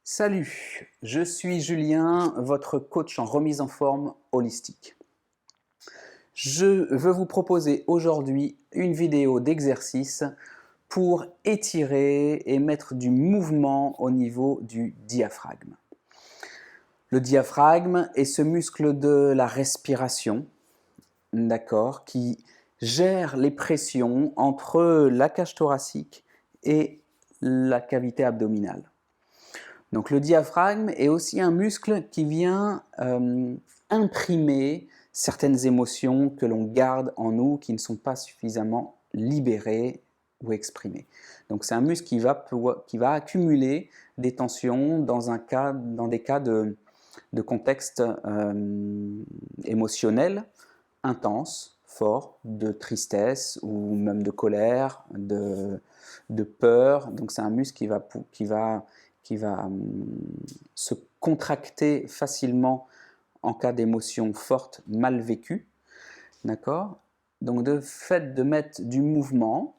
Salut, je suis Julien, votre coach en remise en forme holistique. Je veux vous proposer aujourd'hui une vidéo d'exercice pour étirer et mettre du mouvement au niveau du diaphragme. Le diaphragme est ce muscle de la respiration, d'accord, qui gère les pressions entre la cage thoracique et la cavité abdominale. Donc le diaphragme est aussi un muscle qui vient imprimer certaines émotions que l'on garde en nous qui ne sont pas suffisamment libérées ou exprimées. Donc c'est un muscle qui va accumuler des tensions dans des cas de contexte émotionnel intense, fort, de tristesse ou même de colère, de peur. Donc c'est un muscle qui va se contracter facilement en cas d'émotions fortes mal vécues. D'accord ? Donc le fait de mettre du mouvement,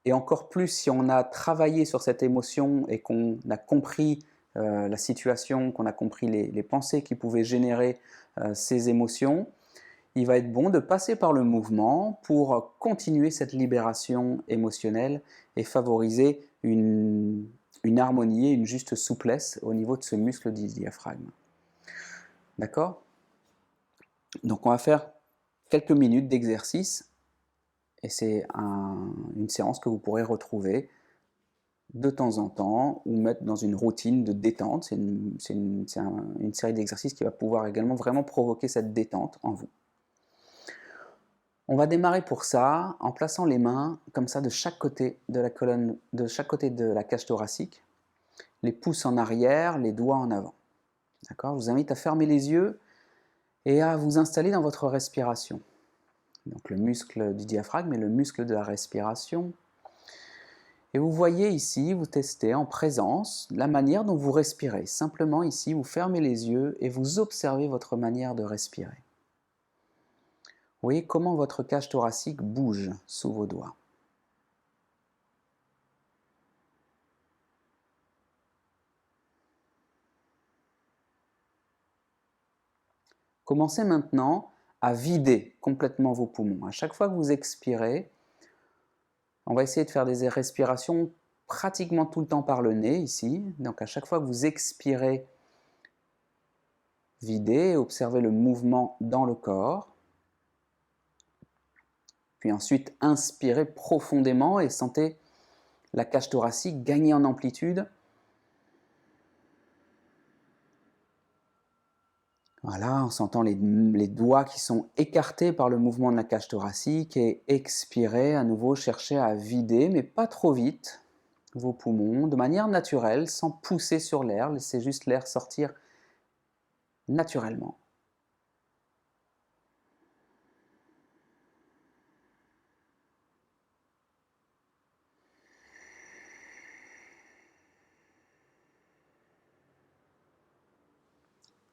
et encore plus si on a travaillé sur cette émotion et qu'on a compris la situation, qu'on a compris les pensées qui pouvaient générer ces émotions, il va être bon de passer par le mouvement pour continuer cette libération émotionnelle et favoriser une harmonie et une juste souplesse au niveau de ce muscle du diaphragme. D'accord ? Donc on va faire quelques minutes d'exercice et c'est une séance que vous pourrez retrouver de temps en temps ou mettre dans une routine de détente. C'est une série d'exercices qui va pouvoir également vraiment provoquer cette détente en vous. On va démarrer pour ça en plaçant les mains comme ça de chaque côté de la colonne, de chaque côté de la cage thoracique, les pouces en arrière, les doigts en avant. D'accord ? Je vous invite à fermer les yeux et à vous installer dans votre respiration. Donc le muscle du diaphragme est le muscle de la respiration. Et vous voyez ici, vous testez en présence la manière dont vous respirez. Simplement ici, vous fermez les yeux et vous observez votre manière de respirer. Vous voyez comment votre cage thoracique bouge sous vos doigts. Commencez maintenant à vider complètement vos poumons. À chaque fois que vous expirez, on va essayer de faire des respirations pratiquement tout le temps par le nez ici. Donc à chaque fois que vous expirez, videz et observez le mouvement dans le corps. Puis ensuite, inspirez profondément et sentez la cage thoracique gagner en amplitude. Voilà, en sentant les doigts qui sont écartés par le mouvement de la cage thoracique et expirez à nouveau, cherchez à vider, mais pas trop vite, vos poumons, de manière naturelle, sans pousser sur l'air, laissez juste l'air sortir naturellement.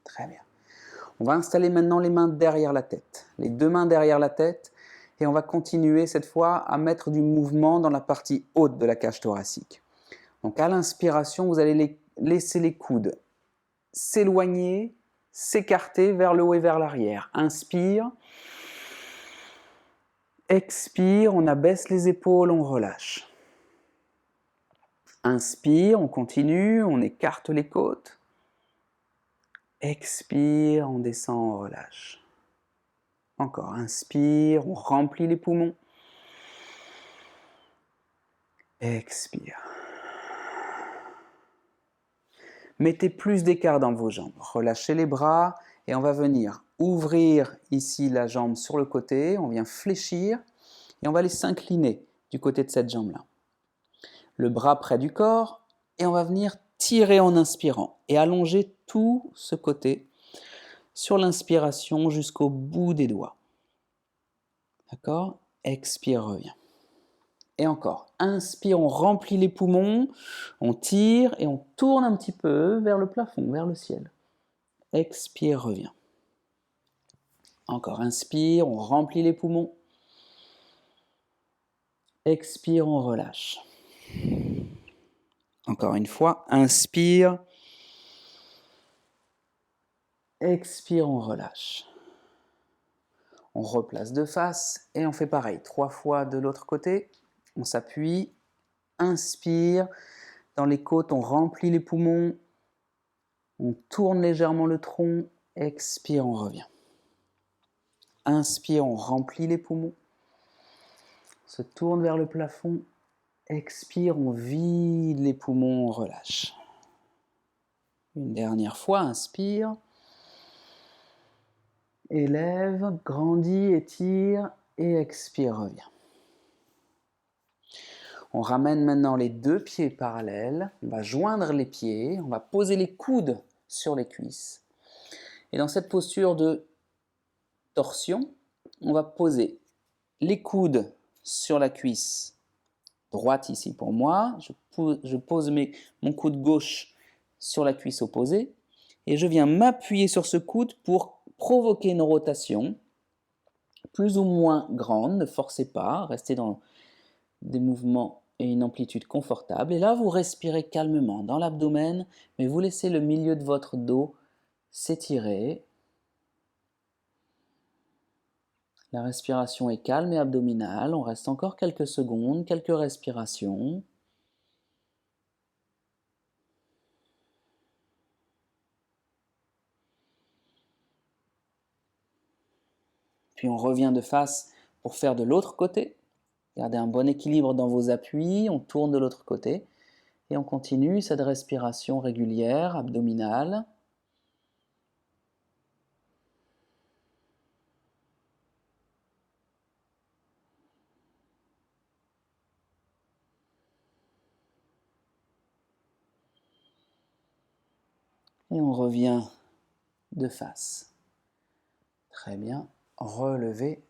Très bien. On va installer maintenant les mains derrière la tête, les deux mains derrière la tête, et on va continuer cette fois à mettre du mouvement dans la partie haute de la cage thoracique. Donc à l'inspiration, vous allez laisser les coudes s'éloigner, s'écarter vers le haut et vers l'arrière. Inspire. Expire, on abaisse les épaules, on relâche. Inspire, on continue, on écarte les côtes. Expire, on descend, on relâche. Encore, inspire, on remplit les poumons. Expire. Mettez plus d'écart dans vos jambes. Relâchez les bras et on va venir ouvrir ici la jambe sur le côté. On vient fléchir et on va aller s'incliner du côté de cette jambe-là. Le bras près du corps et on va venir tirer en inspirant et allonger tout ce côté sur l'inspiration jusqu'au bout des doigts. D'accord ? Expire, reviens. Et encore, inspire, on remplit les poumons, on tire et on tourne un petit peu vers le plafond, vers le ciel. Expire, reviens. Encore, inspire, on remplit les poumons. Expire, on relâche. Encore une fois, inspire, Expire, on relâche. On replace de face et on fait pareil. 3 fois de l'autre côté. On s'appuie. Inspire. Dans les côtes, on remplit les poumons. On tourne légèrement le tronc. Expire, on revient. Inspire, on remplit les poumons. Se tourne vers le plafond. Expire, on vide les poumons, on relâche. Une dernière fois, inspire. Élève, grandit, étire et expire, revient. On ramène maintenant les deux pieds parallèles. On va joindre les pieds. On va poser les coudes sur les cuisses. Et dans cette posture de torsion, on va poser les coudes sur la cuisse droite ici pour moi. Je pose mon coude gauche sur la cuisse opposée. Et je viens m'appuyer sur ce coude pour provoquer une rotation plus ou moins grande. Ne forcez pas, restez dans des mouvements et une amplitude confortable. Et là, vous respirez calmement dans l'abdomen, mais vous laissez le milieu de votre dos s'étirer. La respiration est calme et abdominale. On reste encore quelques secondes, quelques respirations. Puis on revient de face pour faire de l'autre côté. Gardez un bon équilibre dans vos appuis. On tourne de l'autre côté. Et on continue cette respiration régulière, abdominale. Et on revient de face. Très bien. Relevez.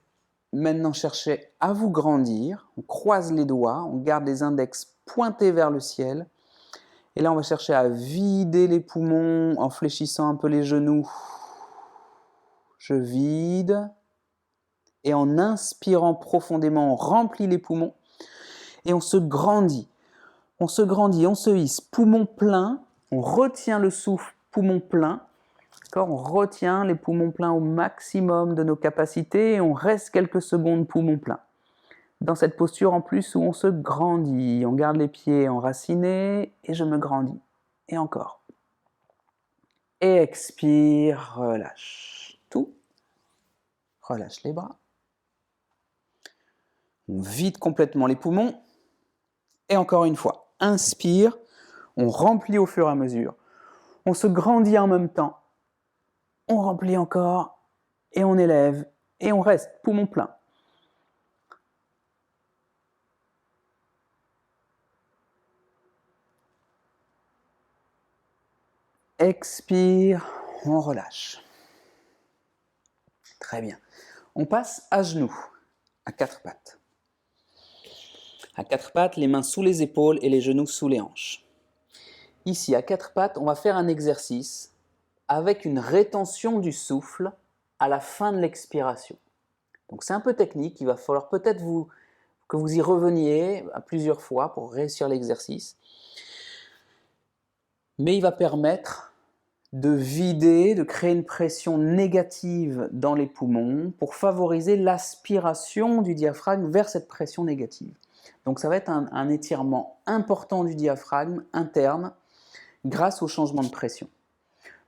Maintenant, cherchez à vous grandir. On croise les doigts, on garde les index pointés vers le ciel. Et là, on va chercher à vider les poumons en fléchissant un peu les genoux. Je vide. Et en inspirant profondément, on remplit les poumons. Et on se grandit. On se grandit, on se hisse. Poumon plein. On retient le souffle, poumon plein. On retient les poumons pleins au maximum de nos capacités et on reste quelques secondes poumons pleins. Dans cette posture en plus où on se grandit, on garde les pieds enracinés et je me grandis. Et encore. Et expire, relâche tout. Relâche les bras. On vide complètement les poumons. Et encore une fois, inspire, on remplit au fur et à mesure. On se grandit en même temps. On remplit encore, et on élève, et on reste, poumon plein. Expire, on relâche. Très bien. On passe à genoux, à quatre pattes. À quatre pattes, les mains sous les épaules et les genoux sous les hanches. Ici, à quatre pattes, on va faire un exercice avec une rétention du souffle à la fin de l'expiration. Donc c'est un peu technique, il va falloir peut-être que vous y reveniez à plusieurs fois pour réussir l'exercice. Mais il va permettre de vider, de créer une pression négative dans les poumons pour favoriser l'aspiration du diaphragme vers cette pression négative. Donc ça va être un étirement important du diaphragme interne grâce au changement de pression.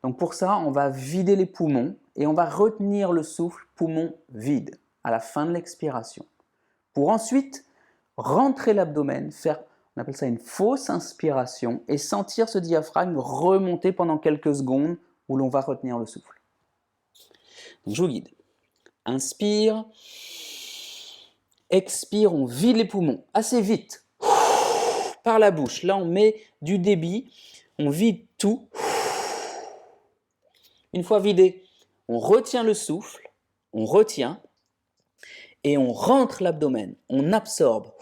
Donc pour ça, on va vider les poumons et on va retenir le souffle poumon vide à la fin de l'expiration. Pour ensuite rentrer l'abdomen, on appelle ça une fausse inspiration et sentir ce diaphragme remonter pendant quelques secondes où l'on va retenir le souffle. Donc je vous guide. Inspire. Expire, on vide les poumons assez vite par la bouche. Là, on met du débit. On vide tout. Une fois vidé, on retient le souffle. On retient. Et on rentre l'abdomen. On absorbe.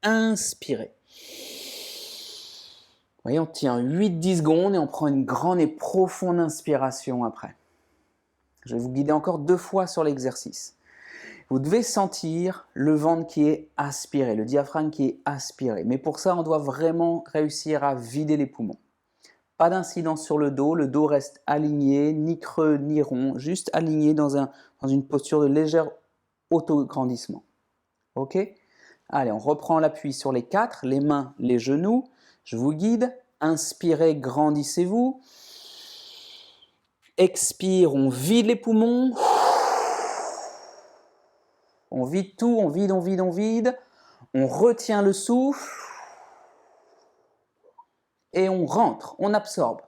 Inspirez. Vous voyez, on tient 8-10 secondes et on prend une grande et profonde inspiration après. Je vais vous guider encore 2 fois sur l'exercice. Vous devez sentir le ventre qui est aspiré, le diaphragme qui est aspiré. Mais pour ça, on doit vraiment réussir à vider les poumons. Pas d'incidence sur le dos reste aligné, ni creux, ni rond, juste aligné dans une posture de léger autograndissement. Ok? Allez, on reprend l'appui sur les 4, les mains, les genoux. Je vous guide. Inspirez, grandissez-vous. Expire, on vide les poumons. On vide tout, on vide, on vide, on vide. On retient le souffle. Et on rentre, on absorbe.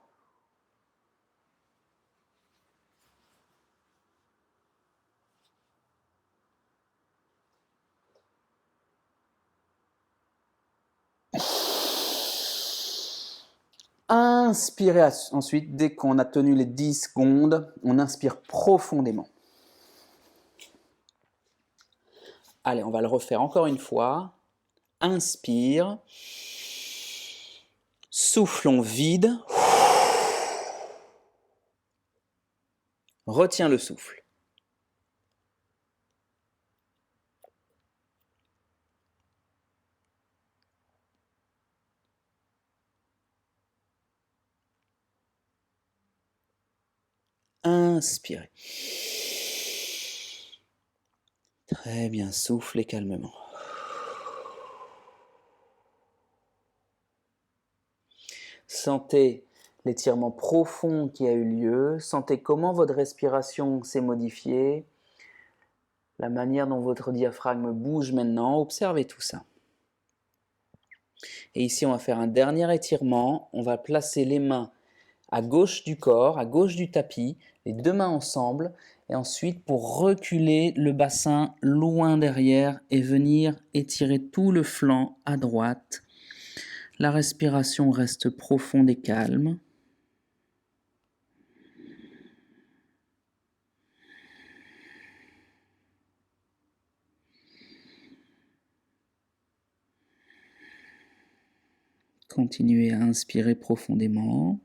Inspirez ensuite, dès qu'on a tenu les 10 secondes, on inspire profondément. Allez, on va le refaire encore une fois. Inspire. Souffle, on vide. Retiens le souffle. Inspirez. Très bien, soufflez calmement. Sentez l'étirement profond qui a eu lieu. Sentez comment votre respiration s'est modifiée. La manière dont votre diaphragme bouge maintenant. Observez tout ça. Et ici, on va faire un dernier étirement. On va placer les mains à gauche du corps, à gauche du tapis, les 2 mains ensemble. Et ensuite, pour reculer le bassin loin derrière et venir étirer tout le flanc à droite. La respiration reste profonde et calme. Continuez à inspirer profondément,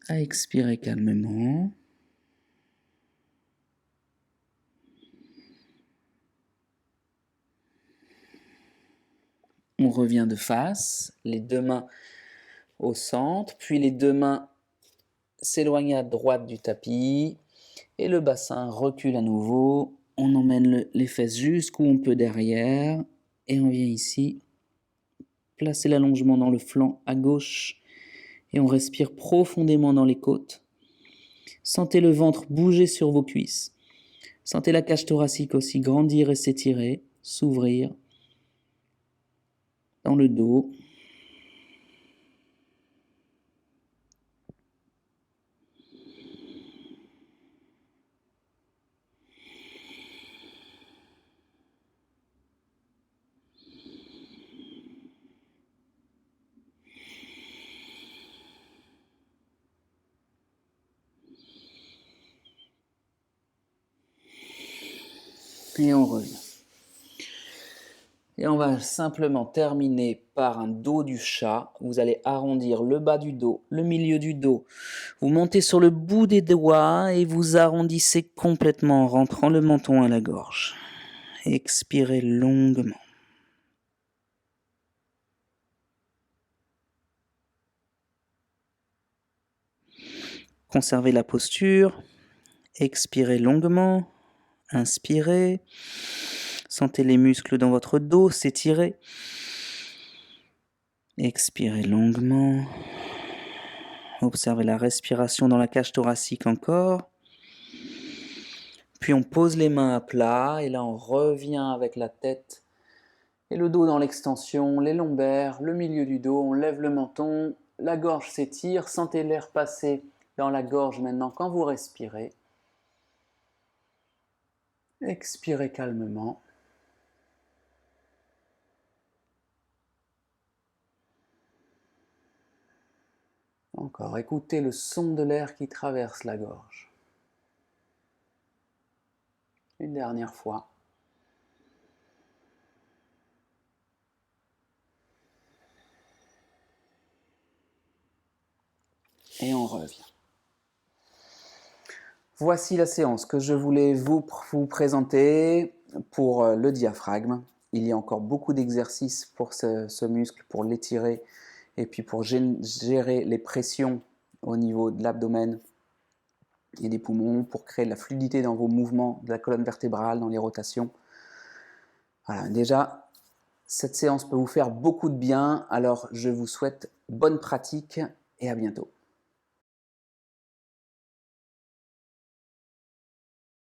à expirer calmement. On revient de face, les 2 mains au centre, puis les 2 mains s'éloignent à droite du tapis et le bassin recule à nouveau. On emmène les fesses jusqu'où on peut derrière et on vient ici placer l'allongement dans le flanc à gauche et on respire profondément dans les côtes. Sentez le ventre bouger sur vos cuisses. Sentez la cage thoracique aussi grandir et s'étirer, s'ouvrir dans le dos. Et on revient. Et on va simplement terminer par un dos du chat. Vous allez arrondir le bas du dos, le milieu du dos. Vous montez sur le bout des doigts et vous arrondissez complètement en rentrant le menton à la gorge. Expirez longuement. Conservez la posture. Expirez longuement. Inspirez. Sentez les muscles dans votre dos s'étirer. Expirez longuement. Observez la respiration dans la cage thoracique encore. Puis on pose les mains à plat et là on revient avec la tête et le dos dans l'extension, les lombaires, le milieu du dos, on lève le menton, la gorge s'étire, sentez l'air passer dans la gorge maintenant quand vous respirez. Expirez calmement. Encore, écoutez le son de l'air qui traverse la gorge. Une dernière fois. Et on revient. Voici la séance que je voulais vous présenter pour le diaphragme. Il y a encore beaucoup d'exercices pour ce muscle, pour l'étirer et puis pour gérer les pressions au niveau de l'abdomen et des poumons, pour créer de la fluidité dans vos mouvements de la colonne vertébrale, dans les rotations. Voilà, déjà, cette séance peut vous faire beaucoup de bien, alors je vous souhaite bonne pratique et à bientôt.